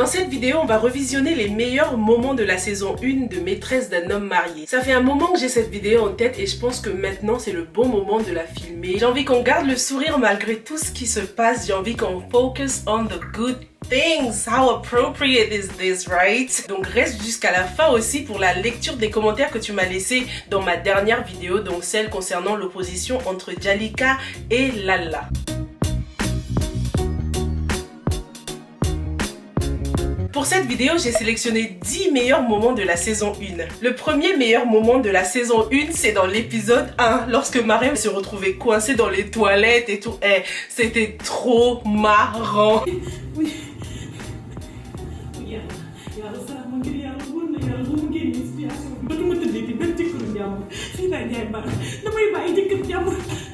Dans cette vidéo, on va revisionner les meilleurs moments de la saison 1 de Maîtresse d'un homme marié. Ça fait un moment que j'ai cette vidéo en tête et je pense que maintenant c'est le bon moment de la filmer. J'ai envie qu'on garde le sourire malgré tout ce qui se passe. J'ai envie qu'on focus on the good things. How appropriate is this, right? Donc reste jusqu'à la fin aussi pour la lecture des commentaires que tu m'as laissés dans ma dernière vidéo, donc celle concernant l'opposition entre Jalika et Lala. Pour cette vidéo, j'ai sélectionné 10 meilleurs moments de la saison 1. Le premier meilleur moment de la saison 1, c'est dans l'épisode 1, lorsque Marem se retrouvait coincée dans les toilettes et tout. C'était trop marrant. Oui.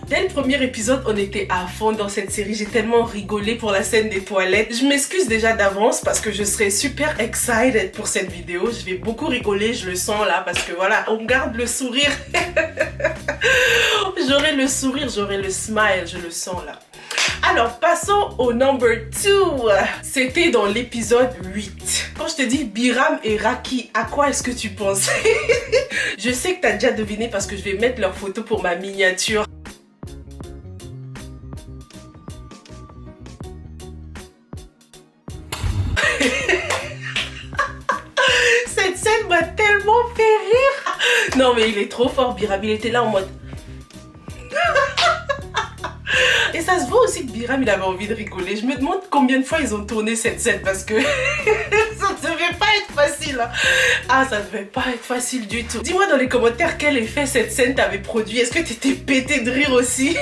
Dès le premier épisode, on était à fond dans cette série. J'ai tellement rigolé pour la scène des toilettes. Je m'excuse déjà d'avance parce que je serai super excited pour cette vidéo. Je vais beaucoup rigoler, je le sens là, parce que voilà, on garde le sourire. J'aurai le sourire, j'aurai le smile, je le sens là. Alors, passons au number 2. C'était dans l'épisode 8. Quand je te dis Biram et Raki, à quoi est-ce que tu penses? Je sais que tu as déjà deviné parce que je vais mettre leurs photos pour ma miniature. Cette scène m'a tellement fait rire. Non mais il est trop fort, Biram. Il était là en mode... Et ça se voit aussi que Biram il avait envie de rigoler. Je me demande combien de fois ils ont tourné cette scène parce que ça ne devait pas être facile. Hein. Ah, ça devait pas être facile du tout. Dis-moi dans les commentaires quel effet cette scène t'avait produit. Est-ce que t'étais pété de rire aussi?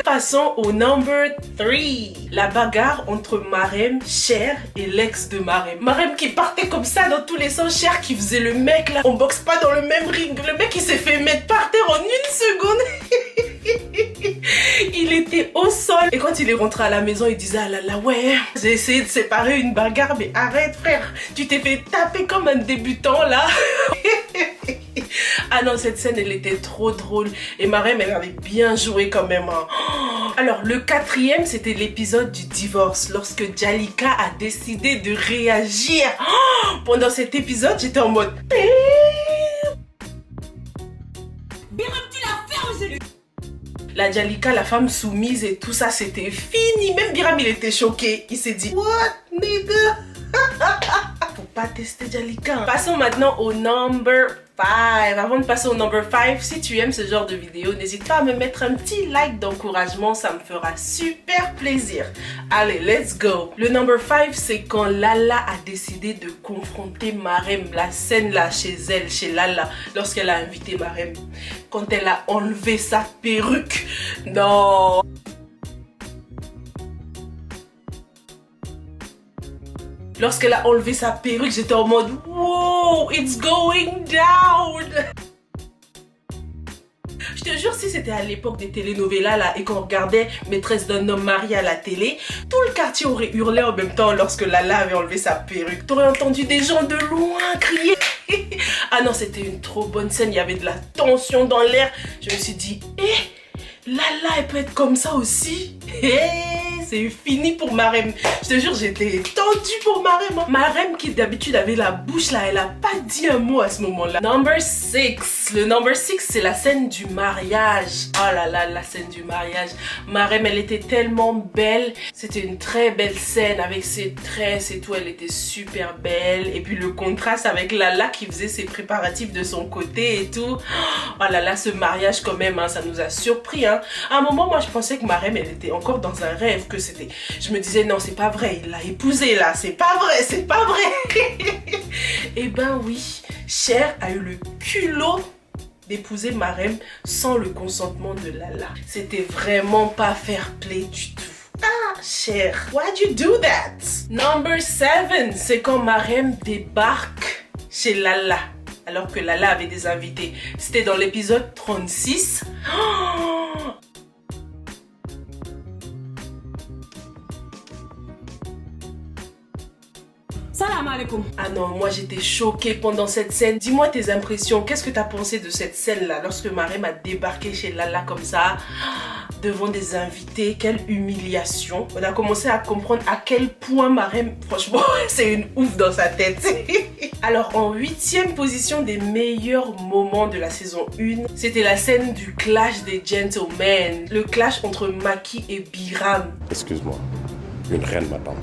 Passons au number 3. La bagarre entre Marem, Cher et l'ex de Marem. Marem qui partait comme ça dans tous les sens. Cher qui faisait le mec là. On boxe pas dans le même ring. Le mec il s'est fait mettre par terre en une seconde. Il était au sol. Et quand il est rentré à la maison, il disait ah là là ouais, j'ai essayé de séparer une bagarre, mais arrête frère, tu t'es fait taper comme un débutant là. Ah non, cette scène elle était trop drôle. Et Marem elle avait bien joué quand même. Hein. Alors le 4e c'était l'épisode du divorce, lorsque Jalika a décidé de réagir. Pendant cet épisode j'étais en mode la Jalika, la femme soumise et tout ça, c'était fini. Même Biram, il était choqué. Il s'est dit, what, nigga? Faut pas tester Jalika. Passons maintenant au number 5. Avant de passer au number 5, si tu aimes ce genre de vidéo, n'hésite pas à me mettre un petit like d'encouragement. Ça me fera super plaisir. Allez, let's go. Le number 5, c'est quand Lala a décidé de confronter Marem. La scène là, chez elle, chez Lala, lorsqu'elle a invité Marem. Quand elle a enlevé sa perruque. Non. Lorsqu'elle a enlevé sa perruque, j'étais en mode wow, it's going down. Je te jure, si c'était à l'époque des telenovelas là et qu'on regardait Maîtresse d'un homme marié à la télé, tout le quartier aurait hurlé en même temps lorsque Lala avait enlevé sa perruque. T'aurais entendu des gens de loin crier. Ah non, c'était une trop bonne scène, il y avait de la tension dans l'air. Je me suis dit, Lala, elle peut être comme ça aussi. C'est fini pour Marem. Je te jure, j'étais tendue pour Marem. Hein. Marem qui d'habitude avait la bouche là, elle a pas dit un mot à ce moment-là. Number 6. Le number 6, c'est la scène du mariage. Oh là là, la scène du mariage. Marem, elle était tellement belle. C'était une très belle scène avec ses tresses et tout. Elle était super belle. Et puis le contraste avec Lala qui faisait ses préparatifs de son côté et tout. Oh là là, ce mariage quand même, hein, ça nous a surpris. Hein. À un moment, moi, je pensais que Marem, elle était encore dans un rêve. Que c'était... Je me disais, non, c'est pas vrai. Il l'a épousée là. C'est pas vrai, c'est pas vrai. Eh ben oui, Cher a eu le culot d'épouser Marem sans le consentement de Lala. C'était vraiment pas fair play du tout. Ah, Cher, why'd you do that? Number 7, c'est quand Marem débarque chez Lala. Alors que Lala avait des invités. C'était dans l'épisode 36. Oh! Salam alaikum. Ah non, moi j'étais choquée pendant cette scène. Dis-moi tes impressions. Qu'est-ce que tu as pensé de cette scène-là lorsque Marem a débarqué chez Lala comme ça? devant des invités, quelle humiliation. On a commencé à comprendre à quel point Marème, franchement, c'est une ouf dans sa tête. Alors en 8e position des meilleurs moments de la saison 1, c'était la scène du clash des gentlemen. Le clash entre Maki et Biram. Excuse-moi, une reine m'attend.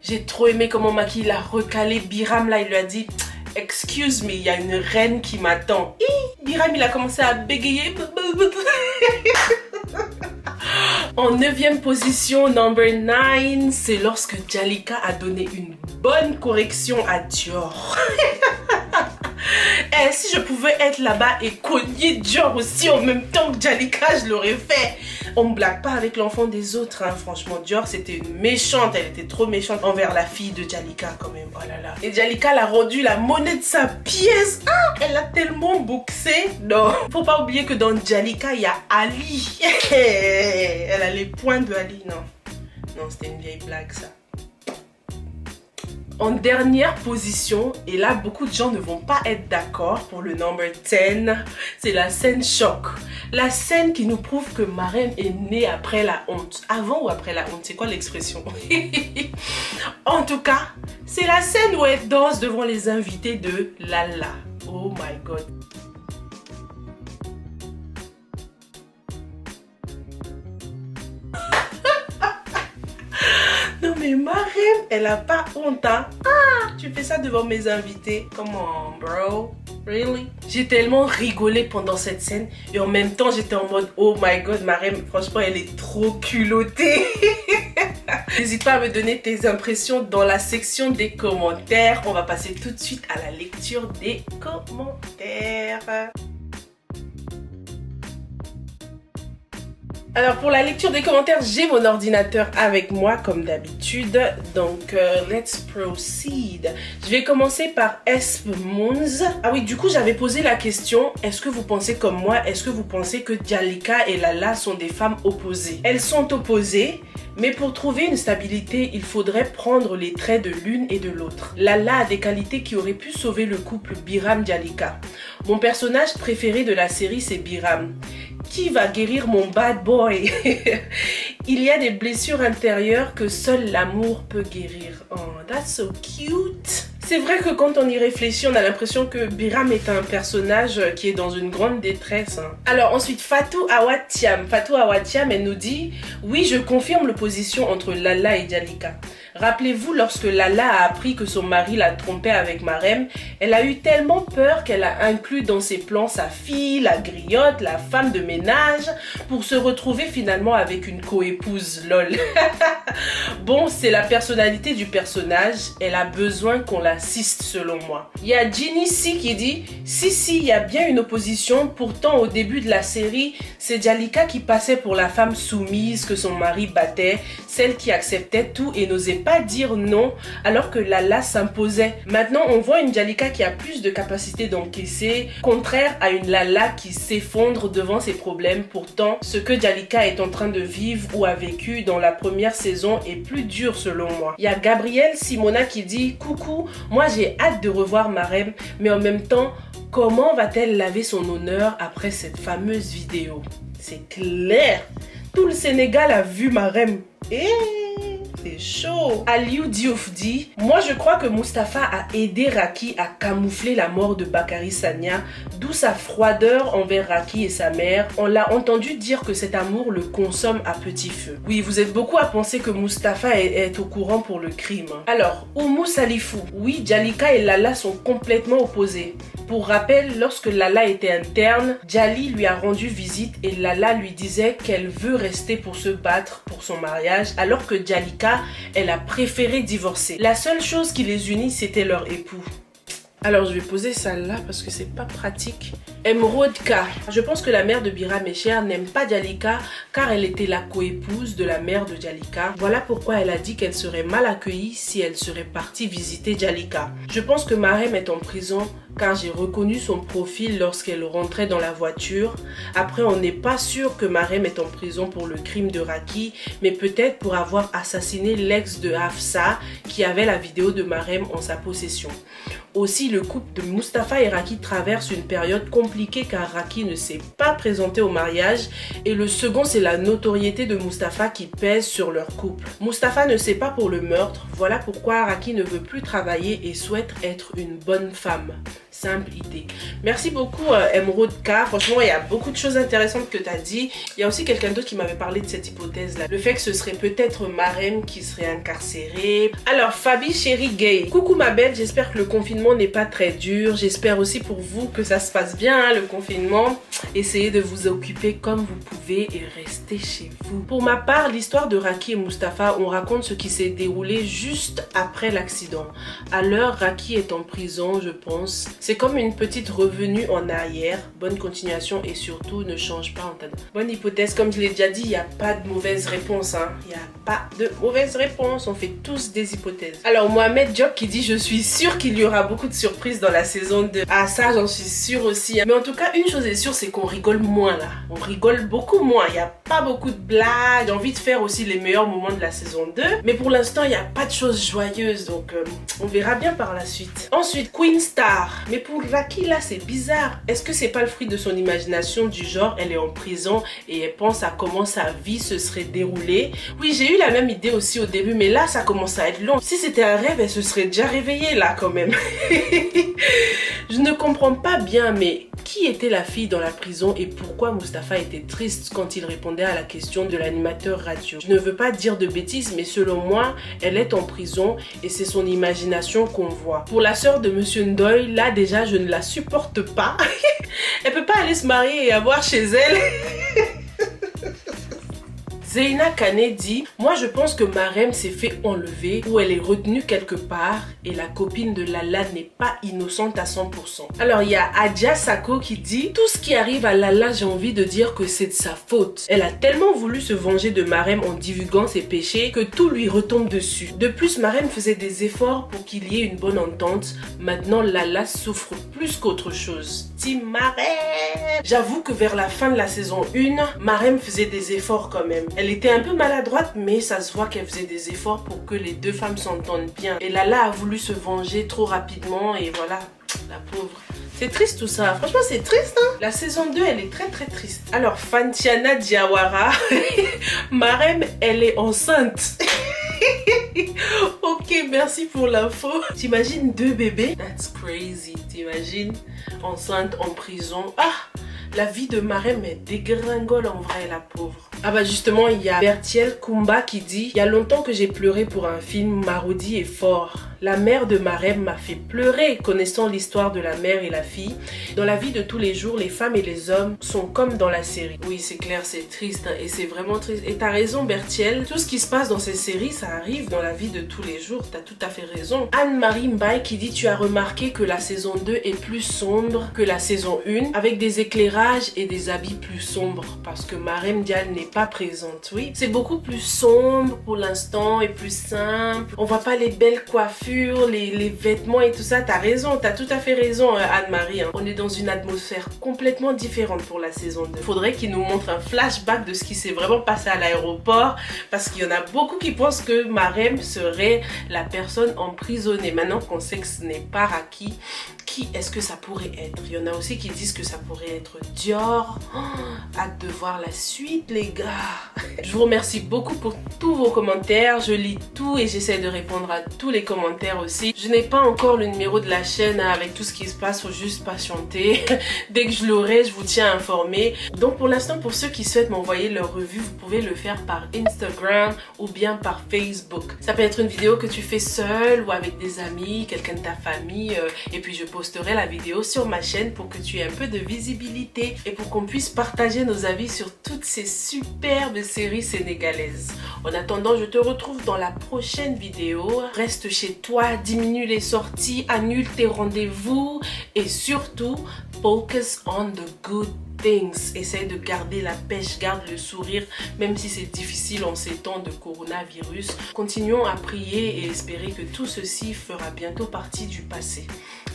J'ai trop aimé comment Maki l'a recalé. Biram là, il lui a dit « Excuse me, il y a une reine qui m'attend. » Biram, il a commencé à bégayer. En 9e position, number 9, c'est lorsque Jalika a donné une bonne correction à Dior. Eh, si je pouvais être là-bas et cogner Dior aussi en même temps que Jalika, je l'aurais fait. On ne blague pas avec l'enfant des autres, hein. Franchement, Dior, c'était une méchante. Elle était trop méchante envers la fille de Jalika quand même. Oh là là. Et Jalika l'a rendu la monnaie de sa pièce. Ah, elle a tellement boxé. Non, faut pas oublier que dans Jalika, il y a Ali. Elle a les points de Ali. Non, non, c'était une vieille blague ça. En dernière position, et là beaucoup de gens ne vont pas être d'accord pour le number 10, c'est la scène choc. La scène qui nous prouve que Marème est née après la honte. Avant ou après la honte, c'est quoi l'expression? En tout cas, c'est la scène où elle danse devant les invités de Lala. Oh my god. Non mais Marème, elle a pas honte, hein? Ah, tu fais ça devant mes invités? Come on, bro. Really? J'ai tellement rigolé pendant cette scène et en même temps j'étais en mode oh my god, Marème, franchement elle est trop culottée. N'hésite pas à me donner tes impressions dans la section des commentaires. On va passer tout de suite à la lecture des commentaires. Alors pour la lecture des commentaires, j'ai mon ordinateur avec moi comme d'habitude. Donc let's proceed. Je vais commencer par Esp Moons. Ah oui, du coup j'avais posé la question, est-ce que vous pensez comme moi? Est-ce que vous pensez que Jalika et Lala sont des femmes opposées? Elles sont opposées, mais pour trouver une stabilité, il faudrait prendre les traits de l'une et de l'autre. Lala a des qualités qui auraient pu sauver le couple Biram-Jalika. Mon personnage préféré de la série, c'est Biram. Qui va guérir mon bad boy? Il y a des blessures intérieures que seul l'amour peut guérir. Oh, that's so cute. C'est vrai que quand on y réfléchit, on a l'impression que Biram est un personnage qui est dans une grande détresse. Alors ensuite, Fatou Awatiam. Fatou Awatiam, elle nous dit « Oui, je confirme l'opposition entre Lala et Jalika. Rappelez-vous, lorsque Lala a appris que son mari la trompait avec Marème, elle a eu tellement peur qu'elle a inclus dans ses plans sa fille, la griotte, la femme de ménage, pour se retrouver finalement avec une coépouse, lol. » Bon, c'est la personnalité du personnage, elle a besoin qu'on l'assiste selon moi. Il y a Ginny C qui dit « Si, il y a bien une opposition, pourtant au début de la série, c'est Jalika qui passait pour la femme soumise que son mari battait, celle qui acceptait tout et n'osait pas dire non alors que Lala s'imposait. Maintenant, on voit une Jalika qui a plus de capacité d'encaisser, contraire à une Lala qui s'effondre devant ses problèmes. Pourtant, ce que Jalika est en train de vivre ou a vécu dans la première saison est plus dur selon moi. Il y a Gabrielle Simona qui dit « Coucou, moi j'ai hâte de revoir Marème, mais en même temps, comment va-t-elle laver son honneur après cette fameuse vidéo ?» C'est clair, tout le Sénégal a vu Marème. C'est chaud. Aliou Diouf dit « Moi je crois que Mustapha a aidé Raki à camoufler la mort de Bakary Sagna, d'où sa froideur envers Raki et sa mère. On l'a entendu dire que cet amour le consomme à petit feu. » Oui, vous êtes beaucoup à penser que Mustapha est au courant pour le crime. Alors, Oumou Salifou. Oui, Jalika et Lala sont complètement opposés. Pour rappel, lorsque Lala était interne, Jali lui a rendu visite et Lala lui disait qu'elle veut rester pour se battre pour son mariage, alors que Jalika, elle a préféré divorcer. La seule chose qui les unit, c'était leur époux. Alors, je vais poser ça là parce que c'est pas pratique. Emeraude K. Je pense que la mère de Biram et Cher n'aime pas Jalika car elle était la coépouse de la mère de Jalika. Voilà pourquoi elle a dit qu'elle serait mal accueillie si elle serait partie visiter Jalika. Je pense que Marème est en prison car j'ai reconnu son profil lorsqu'elle rentrait dans la voiture. Après, on n'est pas sûr que Marem est en prison pour le crime de Raki, mais peut-être pour avoir assassiné l'ex de Hafsa qui avait la vidéo de Marem en sa possession. Aussi, le couple de Mustapha et Raki traverse une période compliquée car Raki ne s'est pas présenté au mariage et le second, c'est la notoriété de Mustapha qui pèse sur leur couple. Mustapha ne sait pas pour le meurtre, voilà pourquoi Raki ne veut plus travailler et souhaite être une bonne femme. Simple idée. Merci beaucoup Emerald K. Franchement, il y a beaucoup de choses intéressantes que tu as dit. Il y a aussi quelqu'un d'autre qui m'avait parlé de cette hypothèse-là. Le fait que ce serait peut-être Marem qui serait incarcéré. Alors, Fabi Chérie Gay. Coucou ma belle, j'espère que le confinement n'est pas très dur. J'espère aussi pour vous que ça se passe bien, hein, le confinement. Essayez de vous occuper comme vous pouvez et restez chez vous. Pour ma part, l'histoire de Raki et Mustapha, on raconte ce qui s'est déroulé juste après l'accident. À l'heure, Raki est en prison, je pense. C'est comme une petite revenue en arrière. Bonne continuation et surtout ne change pas en ta bonne hypothèse. Comme je l'ai déjà dit, il n'y a pas de mauvaise réponse. Hein. Il n'y a pas de mauvaise réponse. On fait tous des hypothèses. Alors Mohamed Diop qui dit je suis sûre qu'il y aura beaucoup de surprises dans la saison 2. Ah ça j'en suis sûre aussi. Mais en tout cas une chose est sûre, c'est qu'on rigole moins là. On rigole beaucoup moins. Il n'y a pas beaucoup de blagues. J'ai envie de faire aussi les meilleurs moments de la saison 2. Mais pour l'instant il n'y a pas de choses joyeuses. Donc on verra bien par la suite. Ensuite Queen Star. Mais pour Raki là c'est bizarre. Est-ce que c'est pas le fruit de son imagination du genre elle est en prison et elle pense à comment sa vie se serait déroulée? Oui j'ai eu la même idée aussi au début mais là ça commence à être long. Si c'était un rêve elle se serait déjà réveillée là quand même. Je ne comprends pas bien mais qui était la fille dans la prison et pourquoi Mustapha était triste quand il répondait à la question de l'animateur radio? Je ne veux pas dire de bêtises mais selon moi elle est en prison et c'est son imagination qu'on voit. Pour la sœur de Monsieur Ndoye, là déjà je ne la supporte pas. Elle peut pas aller se marier et avoir chez elle. Zeina Kane dit « Moi je pense que Marem s'est fait enlever ou elle est retenue quelque part et la copine de Lala n'est pas innocente à 100%. » Alors il y a Adja Sako qui dit « Tout ce qui arrive à Lala, j'ai envie de dire que c'est de sa faute. Elle a tellement voulu se venger de Marem en divulguant ses péchés que tout lui retombe dessus. De plus, Marem faisait des efforts pour qu'il y ait une bonne entente. Maintenant, Lala souffre plus qu'autre chose. Team Marem !» J'avoue que vers la fin de la saison 1, Marem faisait des efforts quand même. Elle était un peu maladroite, mais ça se voit qu'elle faisait des efforts pour que les deux femmes s'entendent bien. Et Lala a voulu se venger trop rapidement et voilà, la pauvre. C'est triste tout ça, franchement c'est triste hein. La saison 2 elle est très très triste. Alors Fantiana Diawara, Marem elle est enceinte. Ok, merci pour l'info. T'imagines 2 bébés? That's crazy, t'imagines? Enceinte en prison. Ah, la vie de Marem est dégringole en vrai la pauvre. Ah bah justement il y a Bertiel Kumba qui dit « Il y a longtemps que j'ai pleuré pour un film, Marodi est fort. La mère de Marem m'a fait pleurer connaissant l'histoire de la mère et la fille. Dans la vie de tous les jours, les femmes et les hommes sont comme dans la série. » Oui c'est clair, c'est triste hein, et c'est vraiment triste. Et t'as raison Bertiel, tout ce qui se passe dans ces séries ça arrive dans la vie de tous les jours, t'as tout à fait raison. Anne-Marie Mbaye qui dit « Tu as remarqué que la saison 2 est plus sombre que la saison 1 avec des éclairages et des habits plus sombres parce que Marem Dial n'est pas présente. » Oui, c'est beaucoup plus sombre pour l'instant et plus simple. On voit pas les belles coiffures, les vêtements et tout ça. T'as raison, t'as tout à fait raison Anne-Marie. Hein. On est dans une atmosphère complètement différente pour la saison 2. Faudrait qu'il nous montre un flashback de ce qui s'est vraiment passé à l'aéroport parce qu'il y en a beaucoup qui pensent que Marem serait la personne emprisonnée. Maintenant qu'on sait que ce n'est pas Raki, qui est-ce que ça pourrait être? Il y en a aussi qui disent que ça pourrait être Dior. Oh, hâte de voir la suite les gars. Je vous remercie beaucoup pour tous vos commentaires. Je lis tout et j'essaie de répondre à tous les commentaires aussi. Je n'ai pas encore le numéro de la chaîne avec tout ce qui se passe, faut juste patienter. Dès que je l'aurai, je vous tiens informé. Donc pour l'instant, pour ceux qui souhaitent m'envoyer leur revue, vous pouvez le faire par Instagram ou bien par Facebook. Ça peut être une vidéo que tu fais seule ou avec des amis, quelqu'un de ta famille et puis je posterai la vidéo sur ma chaîne pour que tu aies un peu de visibilité et pour qu'on puisse partager nos avis sur toutes ces superbes séries sénégalaises. En attendant, je te retrouve dans la prochaine vidéo. Reste chez toi, diminue les sorties, annule tes rendez-vous et surtout, focus on the good things. Essaye de garder la pêche, garde le sourire, même si c'est difficile en ces temps de coronavirus. Continuons à prier et espérer que tout ceci fera bientôt partie du passé.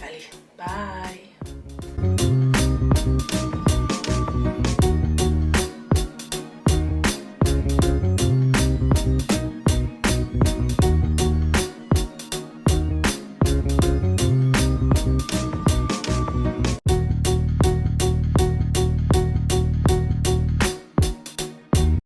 Allez, Bye.